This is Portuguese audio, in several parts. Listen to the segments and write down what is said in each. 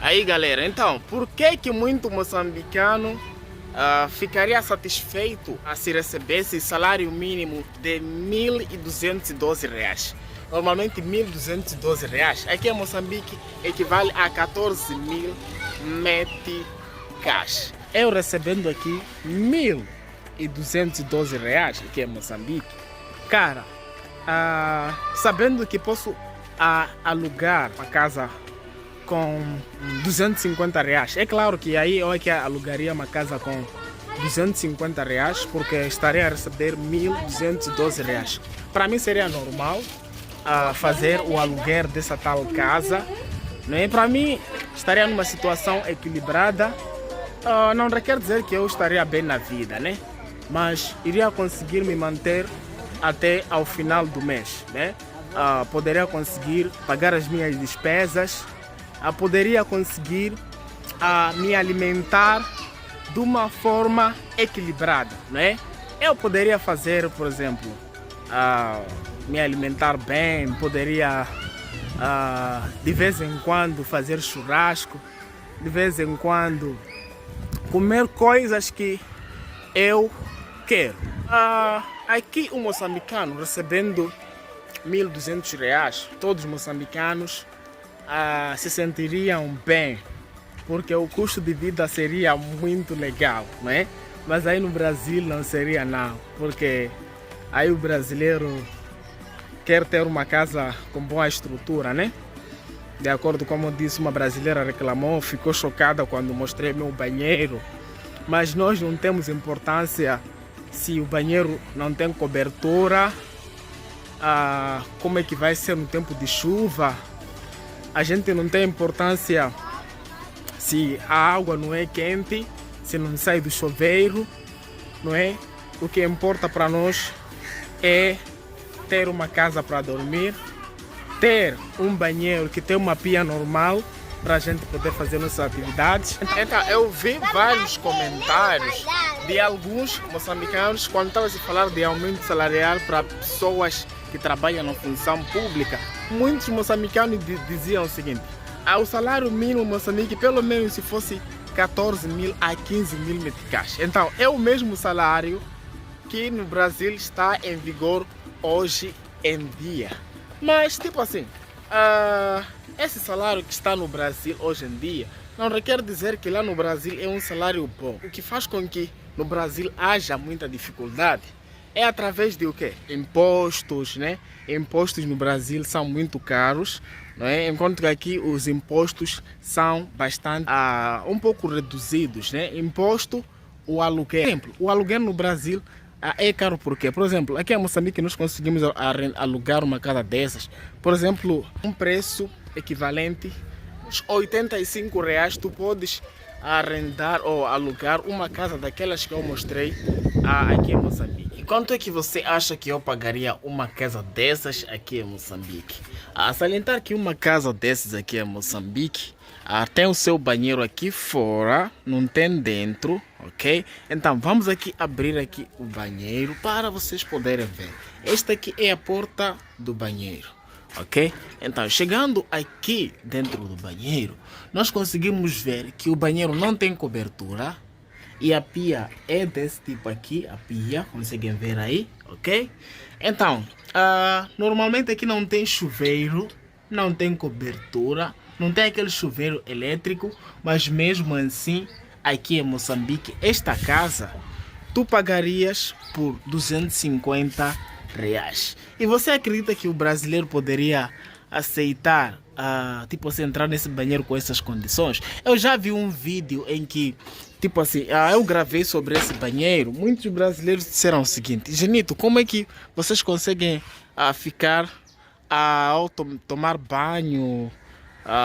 Aí galera, então, por que muito moçambicano ficaria satisfeito a se recebesse salário mínimo de R$ 1.212? Normalmente R$ 1.212 aqui em Moçambique equivale a 14.000 meticais. Eu recebendo aqui R$ 1.212 aqui em Moçambique, cara, sabendo que posso alugar uma casa com R$ 250, é claro que aí eu é que alugaria uma casa com R$ 250 porque estaria a receber R$ 1.212. Para mim seria normal fazer o aluguer dessa tal casa, né? Para mim estaria numa situação equilibrada. Não requer dizer que eu estaria bem na vida, né? Mas iria conseguir me manter até ao final do mês, né? Poderia conseguir pagar as minhas despesas, poderia conseguir me alimentar de uma forma equilibrada, né? Eu poderia fazer, por exemplo, me alimentar bem, poderia de vez em quando fazer churrasco, de vez em quando comer coisas que eu quero. Aqui o moçambicano recebendo R$ 1.200, todos os moçambicanos se sentiriam bem, porque o custo de vida seria muito legal, né? Mas aí no Brasil não seria não, porque aí o brasileiro quer ter uma casa com boa estrutura, né? De acordo com como disse, uma brasileira reclamou, ficou chocada quando mostrei meu banheiro, mas nós não temos importância se o banheiro não tem cobertura, como é que vai ser no tempo de chuva. A gente não tem importância se a água não é quente, se não sai do chuveiro, não é? O que importa para nós é ter uma casa para dormir, ter um banheiro que tem uma pia normal para a gente poder fazer nossas atividades. Então, eu vi vários comentários de alguns moçambicanos quando estava a falar de aumento salarial para pessoas que trabalham na função pública. Muitos moçambicanos diziam o seguinte: o salário mínimo em Moçambique, pelo menos se fosse 14.000 a 15.000 meticais. Então, é o mesmo salário que no Brasil está em vigor hoje em dia. Mas, tipo assim, esse salário que está no Brasil hoje em dia não requer dizer que lá no Brasil é um salário bom. O que faz com que no Brasil haja muita dificuldade é através de o quê? Impostos, né? Impostos no Brasil são muito caros, não é? Enquanto que aqui os impostos são bastante, um pouco reduzidos, né? Imposto, o aluguel. Por exemplo, o aluguel no Brasil é caro por quê? Por exemplo, aqui em Moçambique nós conseguimos alugar uma casa dessas, por exemplo, um preço equivalente a R$ 85, tu podes arrendar ou alugar uma casa daquelas que eu mostrei aqui em Moçambique. E quanto é que você acha que eu pagaria uma casa dessas aqui em Moçambique? Salientar que uma casa dessas aqui em Moçambique tem o seu banheiro aqui fora, não tem dentro, ok? Então vamos aqui abrir aqui o banheiro para vocês poderem ver. Esta aqui é a porta do banheiro, ok? Então chegando aqui dentro do banheiro, nós conseguimos ver que o banheiro não tem cobertura e a pia é desse tipo aqui, a pia, conseguem ver aí, ok? Então, normalmente aqui não tem chuveiro, não tem cobertura, não tem aquele chuveiro elétrico, mas mesmo assim, aqui em Moçambique, esta casa, tu pagarias por R$ 250. E você acredita que o brasileiro poderia aceitar, tipo assim, entrar nesse banheiro com essas condições? Eu já vi um vídeo em que, tipo assim, eu gravei sobre esse banheiro. Muitos brasileiros disseram o seguinte: Genito, como é que vocês conseguem ficar ao tomar banho,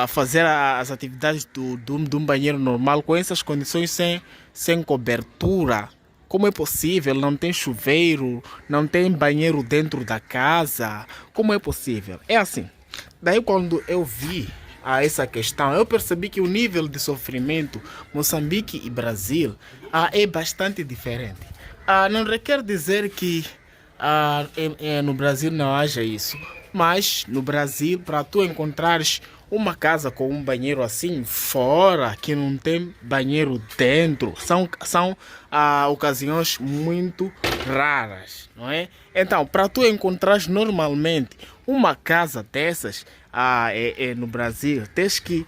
fazer as atividades de um banheiro normal com essas condições sem cobertura? Como é possível? Não tem chuveiro, não tem banheiro dentro da casa. Como é possível? É assim. Daí quando eu vi essa questão, eu percebi que o nível de sofrimento Moçambique e Brasil é bastante diferente. Não requer dizer que no Brasil não haja isso, mas no Brasil, para tu encontrares uma casa com um banheiro assim fora, que não tem banheiro dentro, são ocasiões muito raras, não é? Então, para tu encontrar normalmente uma casa dessas no Brasil, tens que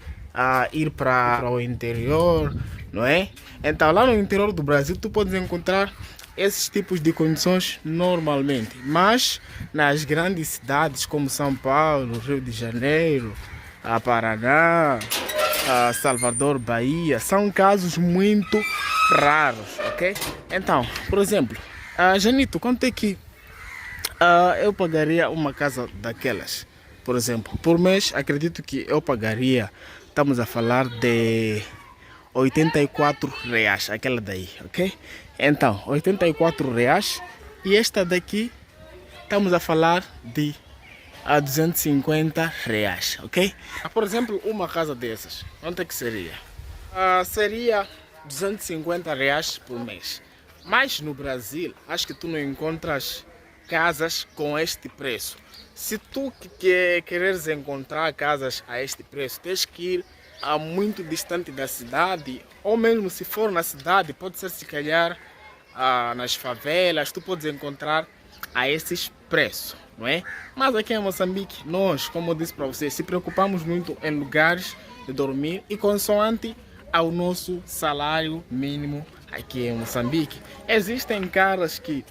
ir para o interior, não é? Então, lá no interior do Brasil, tu podes encontrar esses tipos de condições normalmente, mas nas grandes cidades como São Paulo, Rio de Janeiro, Paraná, Salvador, Bahia, são casos muito raros, ok? Então, por exemplo, Janito, quanto é que eu pagaria uma casa daquelas? Por exemplo, por mês, acredito que eu pagaria, estamos a falar de R$ 84, aquela daí, ok? Então, R$ 84 e esta daqui estamos a falar de R$ 250, ok? Por exemplo, uma casa dessas, quanto é que seria? Seria R$ 250 por mês. Mas no Brasil, acho que tu não encontras casas com este preço. Se tu quereres encontrar casas a este preço, tens que ir muito distante da cidade, ou mesmo se for na cidade, pode ser se calhar nas favelas, tu podes encontrar a esses preços, não é? Mas aqui em Moçambique, nós, como eu disse para vocês, se preocupamos muito em lugares de dormir e consoante ao nosso salário mínimo aqui em Moçambique. Existem caras que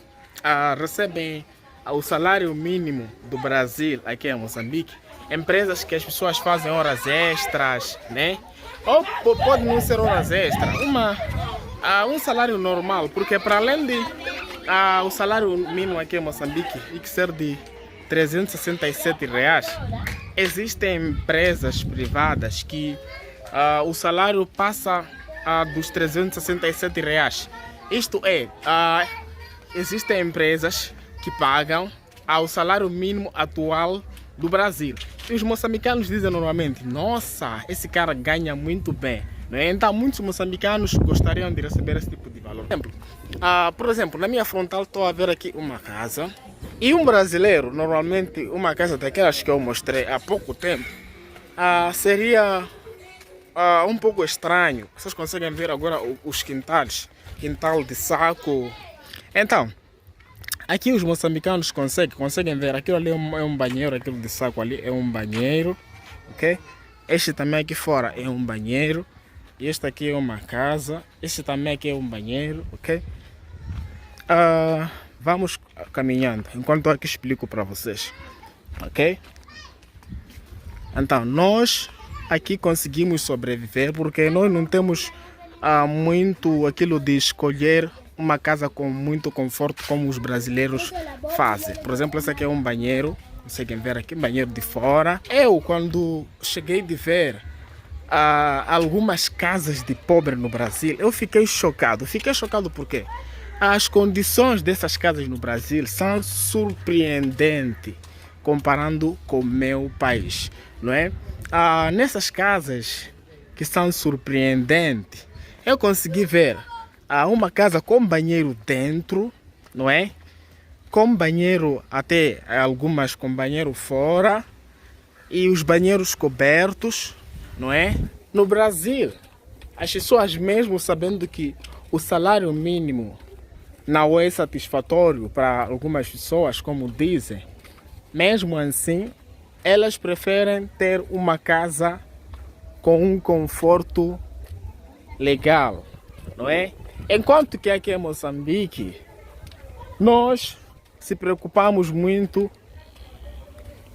recebem o salário mínimo do Brasil aqui em Moçambique, empresas que as pessoas fazem horas extras, né? Ou pode não ser horas extras, um salário normal, porque para além de o salário mínimo aqui em Moçambique e que ser de R$ 367, existem empresas privadas que o salário passa dos R$ 367. Isto é, existem empresas que pagam ao salário mínimo atual do Brasil. E os moçambicanos dizem normalmente: nossa, esse cara ganha muito bem, né? Então muitos moçambicanos gostariam de receber esse tipo de valor. Por exemplo, na minha frontal estou a ver aqui uma casa. E um brasileiro, normalmente uma casa daquelas que eu mostrei há pouco tempo, seria um pouco estranho. Vocês conseguem ver agora os quintais, quintal de saco. Então, aqui os moçambicanos conseguem ver, aquilo ali é um banheiro, aquilo de saco ali é um banheiro, ok? Este também aqui fora é um banheiro, e este aqui é uma casa, este também aqui é um banheiro, ok? Vamos caminhando, enquanto eu aqui explico para vocês, ok? Então, nós aqui conseguimos sobreviver porque nós não temos muito aquilo de escolher uma casa com muito conforto como os brasileiros fazem. Por exemplo, esse aqui é um banheiro, conseguem ver aqui, banheiro de fora. Eu, quando cheguei de ver algumas casas de pobre no Brasil, eu fiquei chocado. Fiquei chocado porque as condições dessas casas no Brasil são surpreendentes comparando com o meu país, não é? Nessas casas que são surpreendentes, eu consegui ver uma casa com banheiro dentro, não é? Com banheiro, até algumas com banheiro fora, e os banheiros cobertos, não é? No Brasil, as pessoas mesmo sabendo que o salário mínimo não é satisfatório para algumas pessoas, como dizem, mesmo assim, elas preferem ter uma casa com um conforto legal, não é? Enquanto que aqui em Moçambique, nós se preocupamos muito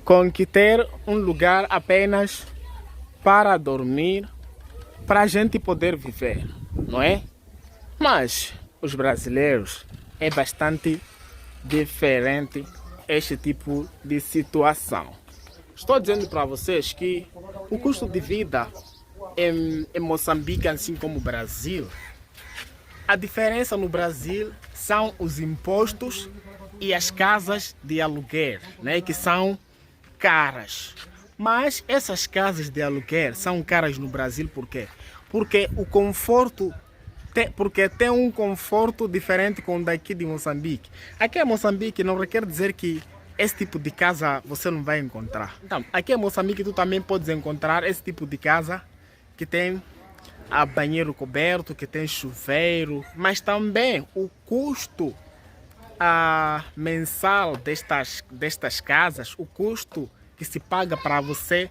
com que ter um lugar apenas para dormir, para a gente poder viver, não é? Mas os brasileiros é bastante diferente este tipo de situação. Estou dizendo para vocês que o custo de vida em Moçambique, assim como o Brasil, a diferença no Brasil são os impostos e as casas de aluguer, né, que são caras. Mas essas casas de aluguer são caras no Brasil por quê? Porque o conforto porque tem um conforto diferente com o daqui de Moçambique. Aqui em Moçambique não quer dizer que esse tipo de casa você não vai encontrar. Então, aqui em Moçambique tu também podes encontrar esse tipo de casa que tem banheiro coberto, que tem chuveiro, mas também o custo mensal destas casas, o custo que se paga para você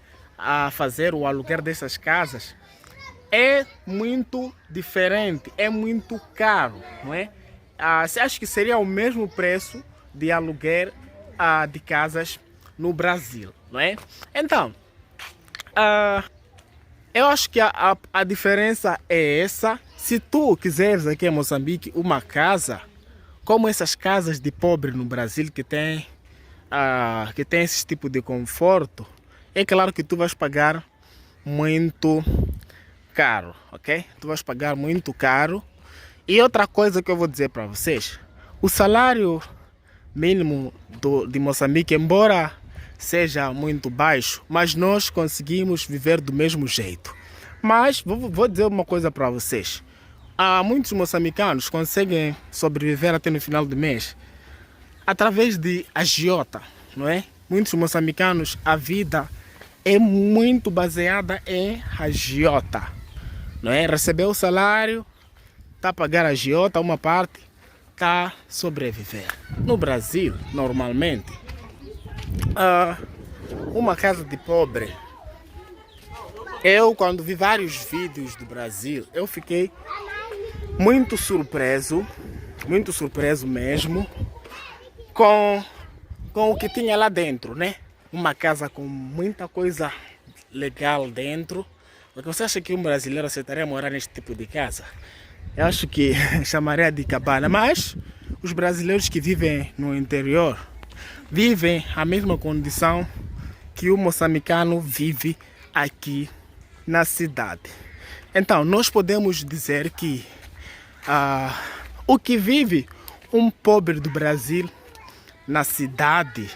fazer o aluguer dessas casas é muito diferente, é muito caro, não é? Você acha que seria o mesmo preço de aluguer de casas no Brasil, não é? Então, eu acho que a diferença é essa. Se tu quiseres aqui em Moçambique uma casa, como essas casas de pobre no Brasil que tem esse tipo de conforto, é claro que tu vais pagar muito caro, ok? Tu vais pagar muito caro. E outra coisa que eu vou dizer para vocês, o salário mínimo de Moçambique, embora seja muito baixo, mas nós conseguimos viver do mesmo jeito. Mas vou dizer uma coisa para vocês, muitos moçambicanos conseguem sobreviver até no final do mês através de agiota, não é? Muitos moçambicanos, a vida é muito baseada em agiota, não é? Receber o salário, tá a pagar a agiota, uma parte, tá a sobreviver. No Brasil, normalmente, uma casa de pobre, eu quando vi vários vídeos do Brasil, eu fiquei muito surpreso mesmo, com o que tinha lá dentro, né? Uma casa com muita coisa legal dentro. Porque você acha que um brasileiro aceitaria morar neste tipo de casa? Eu acho que chamaria de cabana, mas os brasileiros que vivem no interior vivem a mesma condição que o moçambicano vive aqui na cidade. Então, nós podemos dizer que o que vive um pobre do Brasil na cidade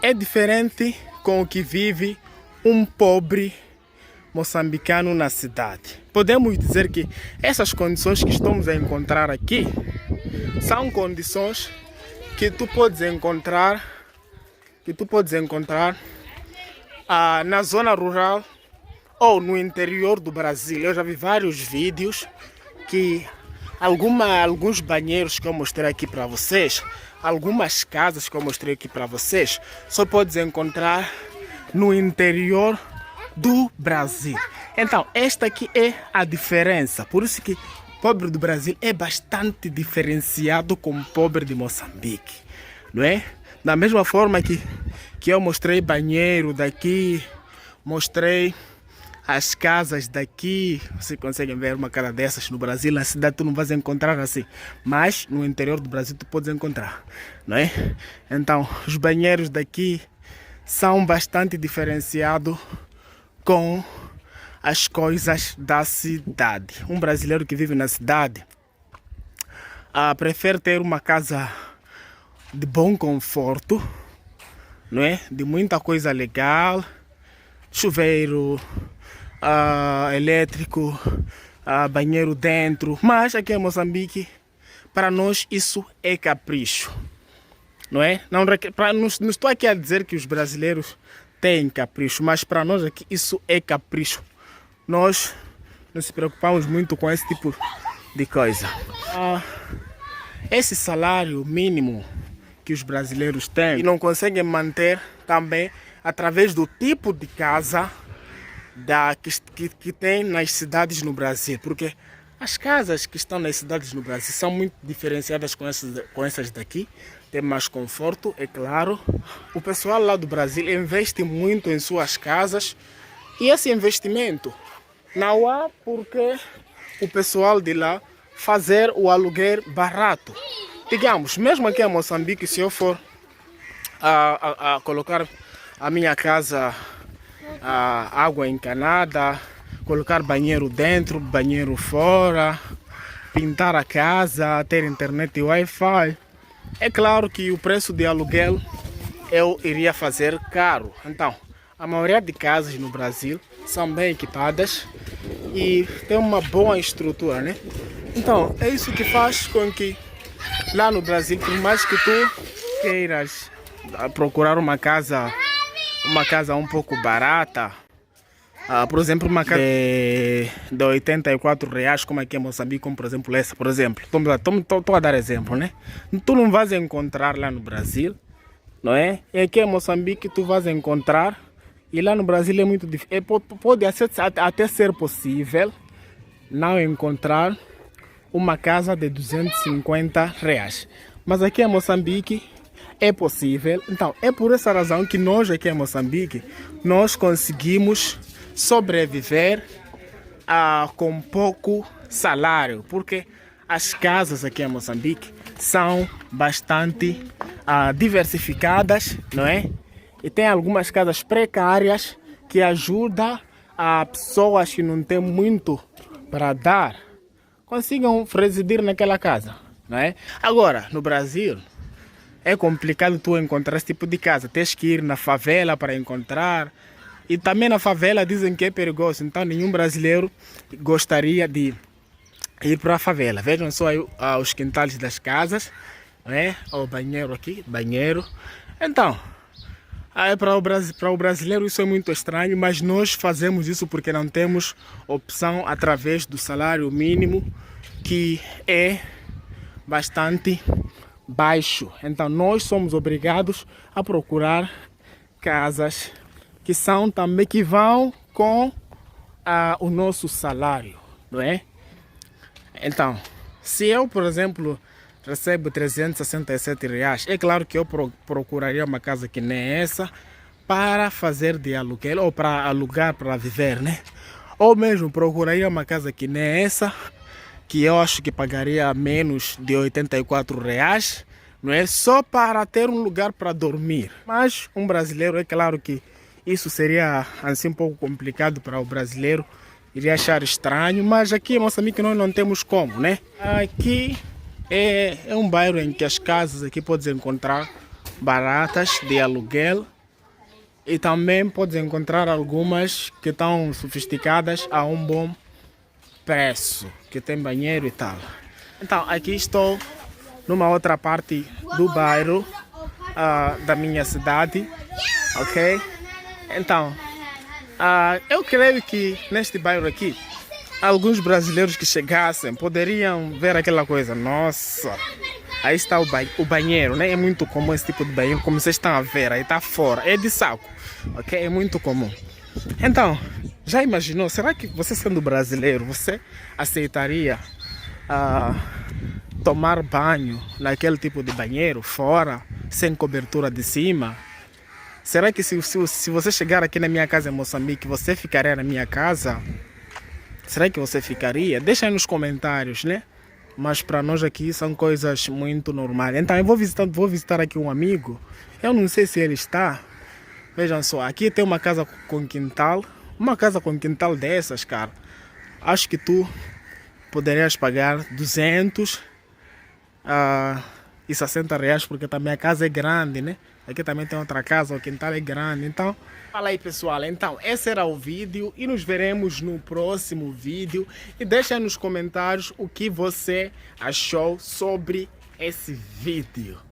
é diferente com o que vive um pobre moçambicano na cidade. Podemos dizer que essas condições que estamos a encontrar aqui são condições que tu podes encontrar na zona rural ou no interior do Brasil. Eu já vi vários vídeos que alguns banheiros que eu mostrei aqui para vocês, algumas casas que eu mostrei aqui para vocês, só podes encontrar no interior do Brasil. Então, esta aqui é a diferença. Por isso que o pobre do Brasil é bastante diferenciado com o pobre de Moçambique, não é? Da mesma forma que eu mostrei banheiro daqui, mostrei as casas daqui. Vocês conseguem ver uma casa dessas no Brasil, na cidade tu não vais encontrar assim, mas no interior do Brasil tu podes encontrar, não é? Então, os banheiros daqui são bastante diferenciados com as coisas da cidade. Um brasileiro que vive na cidade prefere ter uma casa de bom conforto, não é? De muita coisa legal, chuveiro, elétrico, banheiro dentro. Mas aqui em Moçambique, para nós isso é capricho, não é? Não estou aqui a dizer que os brasileiros têm capricho, mas para nós aqui isso é capricho. Nós não se preocupamos muito com esse tipo de coisa. Esse salário mínimo que os brasileiros têm e não conseguem manter também através do tipo de casa que tem nas cidades no Brasil, porque as casas que estão nas cidades no Brasil são muito diferenciadas com essas daqui, tem mais conforto, é claro. O pessoal lá do Brasil investe muito em suas casas e esse investimento não há porque o pessoal de lá fazer o aluguer barato. Digamos, mesmo aqui em Moçambique, se eu for a colocar a minha casa água encanada, colocar banheiro dentro, banheiro fora, pintar a casa, ter internet e Wi-Fi, é claro que o preço de aluguel eu iria fazer caro. Então, a maioria de casas no Brasil são bem equipadas e tem uma boa estrutura, né? Então, é isso que faz com que lá no Brasil, por mais que tu queiras procurar uma casa um pouco barata, por exemplo, uma casa de 84 reais, como aqui em Moçambique, como por exemplo essa, por exemplo. Estou a dar exemplo, né? Tu não vais encontrar lá no Brasil, não é? E aqui em Moçambique tu vais encontrar, e lá no Brasil é muito difícil. Pode até ser possível não encontrar uma casa de 250 reais. Mas aqui em Moçambique é possível. Então, é por essa razão que nós aqui em Moçambique, nós conseguimos sobreviver com pouco salário. Porque as casas aqui em Moçambique são bastante diversificadas, não é? E tem algumas casas precárias que ajudam a pessoas que não têm muito para dar, consigam residir naquela casa, não é? Agora, no Brasil, é complicado tu encontrar esse tipo de casa. Tens que ir na favela para encontrar. E também na favela dizem que é perigoso. Então nenhum brasileiro gostaria de ir para a favela. Vejam só aí os quintais das casas, não é? O banheiro aqui, banheiro. Então, para o brasileiro isso é muito estranho, mas nós fazemos isso porque não temos opção através do salário mínimo, que é bastante baixo. Então nós somos obrigados a procurar casas que são também, que vão com o nosso salário, não é? Então, se eu, por exemplo, recebo 367 reais, é claro que eu procuraria uma casa que nem essa para fazer de aluguel, ou para alugar para viver, né? Ou mesmo procuraria uma casa que nem essa, que eu acho que pagaria menos de 84 reais, não é? Só para ter um lugar para dormir. Mas um brasileiro, é claro que isso seria assim um pouco complicado para o brasileiro, iria achar estranho, mas aqui em Moçambique nós não temos como, né? Aqui é um bairro em que as casas aqui podes encontrar baratas de aluguel, e também podes encontrar algumas que estão sofisticadas a um bom preço, que tem banheiro e tal. Então aqui estou numa outra parte do bairro da minha cidade, ok? Então, eu creio que neste bairro aqui, alguns brasileiros que chegassem poderiam ver aquela coisa. Nossa, aí está o banheiro, né? É muito comum esse tipo de banheiro, como vocês estão a ver, aí está fora, é de saco, ok? É muito comum. Então, já imaginou, será que você, sendo brasileiro, você aceitaria tomar banho naquele tipo de banheiro, fora, sem cobertura de cima? Será que se você chegar aqui na minha casa em Moçambique, você ficaria na minha casa? Será que você ficaria? Deixa aí nos comentários, né? Mas para nós aqui são coisas muito normais. Então eu vou visitar aqui um amigo. Eu não sei se ele está. Vejam só, aqui tem uma casa com quintal. Uma casa com quintal dessas, cara, acho que tu poderias pagar 260 reais, porque também a casa é grande, né? Aqui também tem outra casa, o quintal é grande. Então, fala aí, pessoal. Então, esse era o vídeo e nos veremos no próximo vídeo. E deixa nos comentários o que você achou sobre esse vídeo.